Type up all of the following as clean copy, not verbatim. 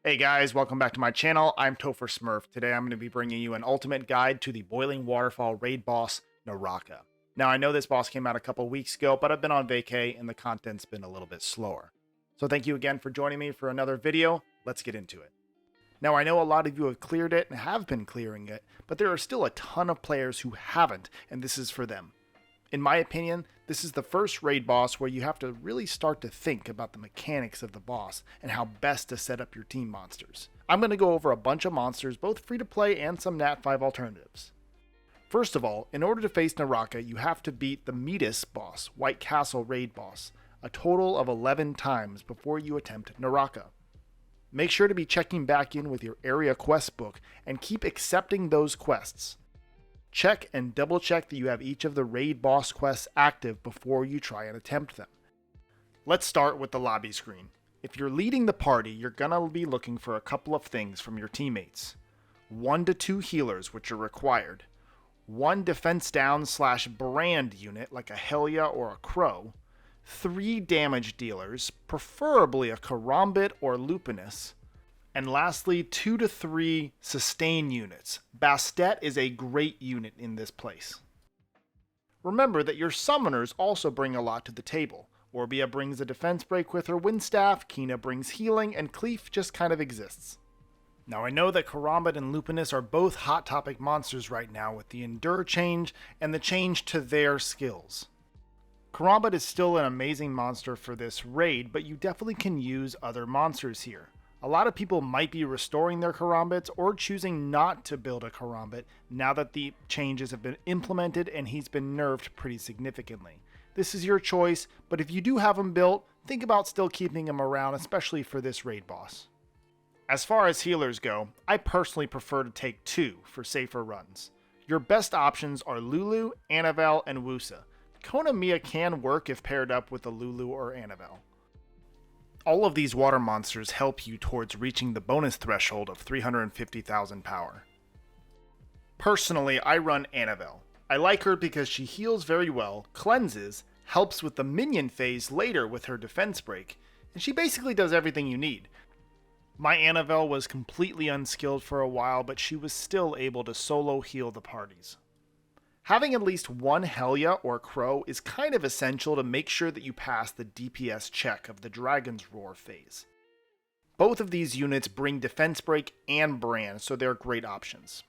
Hey guys, welcome back to my channel. I'm TopherSmurf. Today I'm going to be bringing you an ultimate guide to the Boiling Waterfall raid boss, Naraka. Now I know this boss came out a couple weeks ago, but I've been on vacay and the content's been a little bit slower. So thank you again for joining me for another video. Let's get into it. Now I know a lot of you have cleared it and have been clearing it, but there are still a ton of players who haven't, and this is for them. In my opinion, this is the first raid boss where you have to really start to think about the mechanics of the boss and how best to set up your team monsters. I'm going to go over a bunch of monsters, both free to play and some Nat 5 alternatives. First of all, in order to face Naraka, you have to beat the Metis boss, White Castle raid boss, a total of 11 times before you attempt Naraka. Make sure to be checking back in with your area quest book and keep accepting those quests. Check and double check that you have each of the raid boss quests active before you try and attempt them. Let's start with the lobby screen. If you're leading the party, you're gonna be looking for a couple of things from your teammates. 1 to 2 healers, which are required. 1 defense down / brand unit like a Helia or a Crow. 3 damage dealers, preferably a Karambit or Lupinus. And lastly, 2 to 3 sustain units. Bastet is a great unit in this place. Remember that your summoners also bring a lot to the table. Orbia brings a defense break with her Windstaff, Kina brings healing, and Cleef just kind of exists. Now I know that Karambit and Lupinus are both hot topic monsters right now with the Endure change and the change to their skills. Karambit is still an amazing monster for this raid, but you definitely can use other monsters here. A lot of people might be restoring their Karambits or choosing not to build a Karambit now that the changes have been implemented and he's been nerfed pretty significantly. This is your choice, but if you do have him built, think about still keeping him around, especially for this raid boss. As far as healers go, I personally prefer to take 2 for safer runs. Your best options are Lulu, Annabelle, and Wusa. Konamiya can work if paired up with a Lulu or Annabelle. All of these water monsters help you towards reaching the bonus threshold of 350,000 power. Personally, I run Annabelle. I like her because she heals very well, cleanses, helps with the minion phase later with her defense break, and she basically does everything you need. My Annabelle was completely unskilled for a while, but she was still able to solo heal the parties. Having at least 1 Helia or Crow is kind of essential to make sure that you pass the DPS check of the Dragon's Roar phase. Both of these units bring Defense Break and Brand, so they're great options.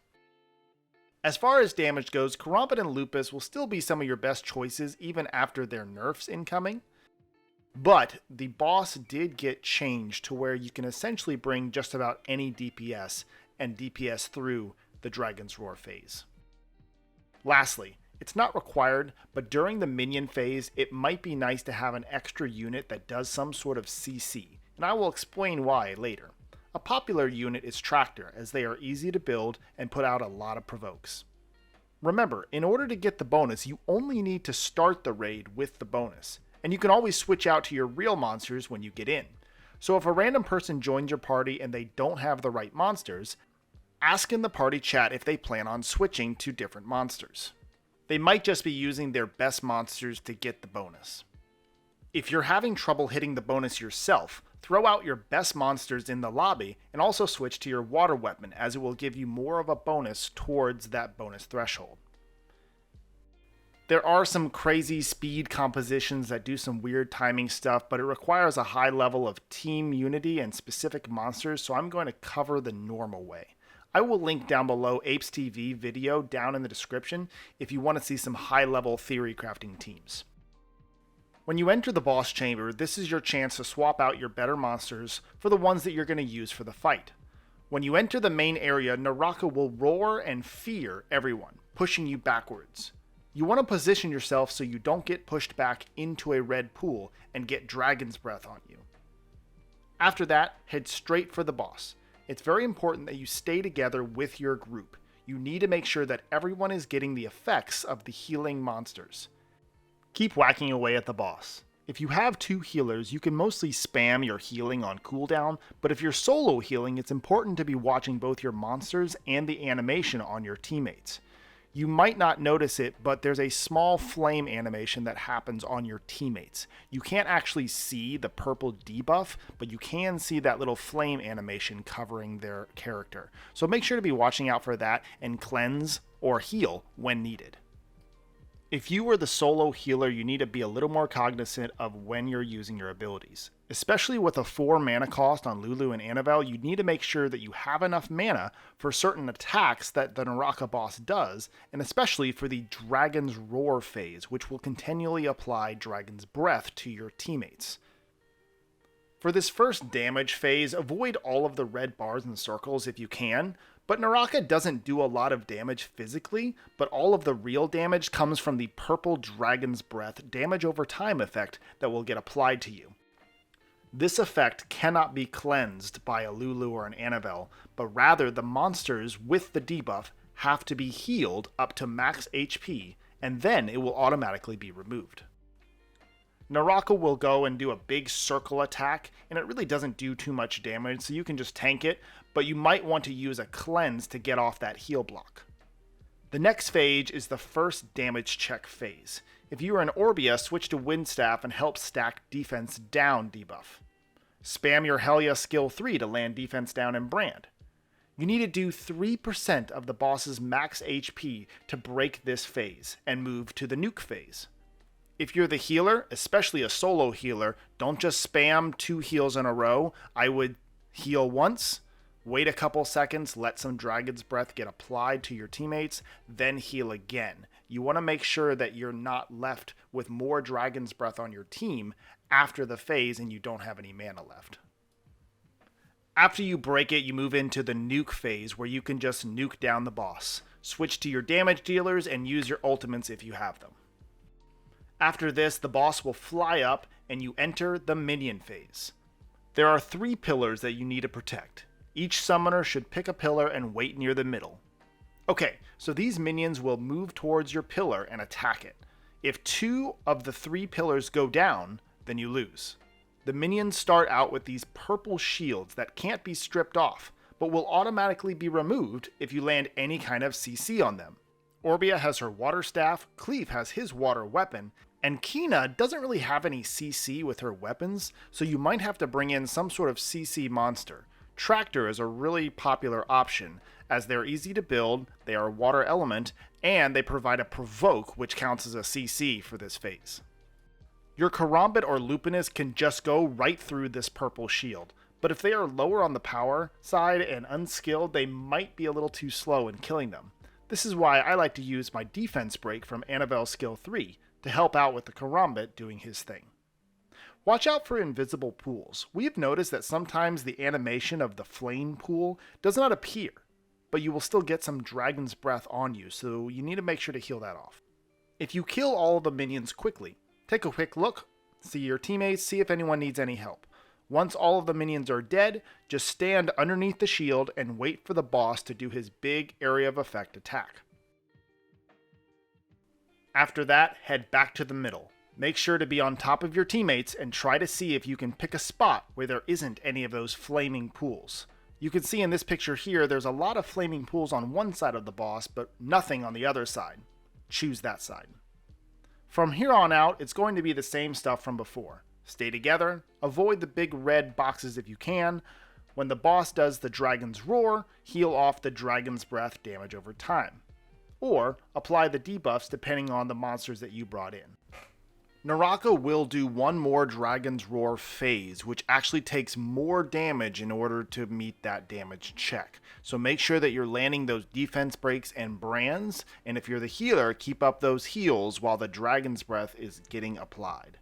As far as damage goes, Karambit and Lupus will still be some of your best choices even after their nerfs incoming. But the boss did get changed to where you can essentially bring just about any DPS and DPS through the Dragon's Roar phase. Lastly, it's not required, but during the minion phase, it might be nice to have an extra unit that does some sort of CC, and I will explain why later. A popular unit is Tractor, as they are easy to build and put out a lot of provokes. Remember, in order to get the bonus, you only need to start the raid with the bonus, and you can always switch out to your real monsters when you get in. So if a random person joins your party and they don't have the right monsters, ask in the party chat if they plan on switching to different monsters. They might just be using their best monsters to get the bonus. If you're having trouble hitting the bonus yourself, throw out your best monsters in the lobby and also switch to your water weapon, as it will give you more of a bonus towards that bonus threshold. There are some crazy speed compositions that do some weird timing stuff, but it requires a high level of team unity and specific monsters, so I'm going to cover the normal way. I will link down below Apes TV video down in the description if you want to see some high-level theory crafting teams. When you enter the boss chamber, this is your chance to swap out your better monsters for the ones that you're going to use for the fight. When you enter the main area, Naraka will roar and fear everyone, pushing you backwards. You want to position yourself so you don't get pushed back into a red pool and get Dragon's Breath on you. After that, head straight for the boss. It's very important that you stay together with your group. You need to make sure that everyone is getting the effects of the healing monsters. Keep whacking away at the boss. If you have 2 healers, you can mostly spam your healing on cooldown, but if you're solo healing, it's important to be watching both your monsters and the animation on your teammates. You might not notice it, but there's a small flame animation that happens on your teammates. You can't actually see the purple debuff, but you can see that little flame animation covering their character. So make sure to be watching out for that and cleanse or heal when needed. If you were the solo healer, you need to be a little more cognizant of when you're using your abilities. Especially with a 4 mana cost on Lulu and Annabelle, you need to make sure that you have enough mana for certain attacks that the Naraka boss does, and especially for the Dragon's Roar phase, which will continually apply Dragon's Breath to your teammates. For this first damage phase, avoid all of the red bars and circles if you can, but Naraka doesn't do a lot of damage physically, but all of the real damage comes from the purple Dragon's Breath damage over time effect that will get applied to you. This effect cannot be cleansed by a Lulu or an Annabelle, but rather the monsters with the debuff have to be healed up to max HP, and then it will automatically be removed. Naraka will go and do a big circle attack, and it really doesn't do too much damage, so you can just tank it, but you might want to use a cleanse to get off that heal block. The next phase is the first damage check phase. If you are an Orbia, switch to Windstaff and help stack defense down debuff. Spam your Hell Yeah skill 3 to land defense down and brand. You need to do 3% of the boss's max HP to break this phase and move to the nuke phase. If you're the healer, especially a solo healer, don't just spam 2 heals in a row. I would heal once, wait a couple seconds, let some Dragon's Breath get applied to your teammates, then heal again. You want to make sure that you're not left with more Dragon's Breath on your team after the phase and you don't have any mana left. After you break it, you move into the nuke phase where you can just nuke down the boss. Switch to your damage dealers and use your ultimates if you have them. After this, the boss will fly up and you enter the minion phase. There are 3 pillars that you need to protect. Each summoner should pick a pillar and wait near the middle. Okay, so these minions will move towards your pillar and attack it. If 2 of the 3 pillars go down, then you lose. The minions start out with these purple shields that can't be stripped off, but will automatically be removed if you land any kind of CC on them. Orbia has her water staff, Cleve has his water weapon, and Kina doesn't really have any CC with her weapons, so you might have to bring in some sort of CC monster. Tractor is a really popular option, as they're easy to build, they are a water element, and they provide a provoke, which counts as a CC for this phase. Your Karambit or Lupinus can just go right through this purple shield, but if they are lower on the power side and unskilled, they might be a little too slow in killing them. This is why I like to use my defense break from Annabelle skill 3 to help out with the Karambit doing his thing. Watch out for invisible pools. We have noticed that sometimes the animation of the flame pool does not appear, but you will still get some Dragon's Breath on you, so you need to make sure to heal that off. If you kill all of the minions quickly, take a quick look, see your teammates, see if anyone needs any help. Once all of the minions are dead, just stand underneath the shield and wait for the boss to do his big area of effect attack. After that, head back to the middle. Make sure to be on top of your teammates and try to see if you can pick a spot where there isn't any of those flaming pools. You can see in this picture here, there's a lot of flaming pools on one side of the boss, but nothing on the other side. Choose that side. From here on out, it's going to be the same stuff from before. Stay together, avoid the big red boxes if you can. When the boss does the Dragon's Roar, heal off the Dragon's Breath damage over time. Or apply the debuffs depending on the monsters that you brought in. Naraka will do one more Dragon's Roar phase, which actually takes more damage in order to meet that damage check. So make sure that you're landing those defense breaks and brands, and if you're the healer, keep up those heals while the Dragon's Breath is getting applied.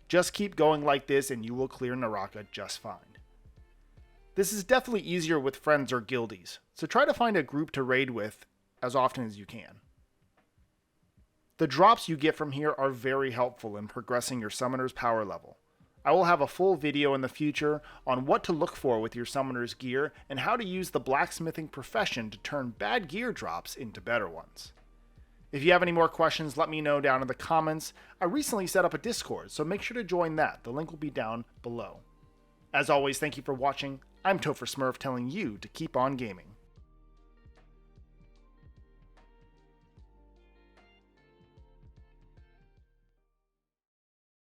Just keep going like this and you will clear Naraka just fine. This is definitely easier with friends or guildies, so try to find a group to raid with as often as you can. The drops you get from here are very helpful in progressing your summoner's power level. I will have a full video in the future on what to look for with your summoner's gear and how to use the blacksmithing profession to turn bad gear drops into better ones. If you have any more questions, let me know down in the comments. I recently set up a Discord, so make sure to join that. The link will be down below. As always, thank you for watching. I'm TopherSmurf telling you to keep on gaming.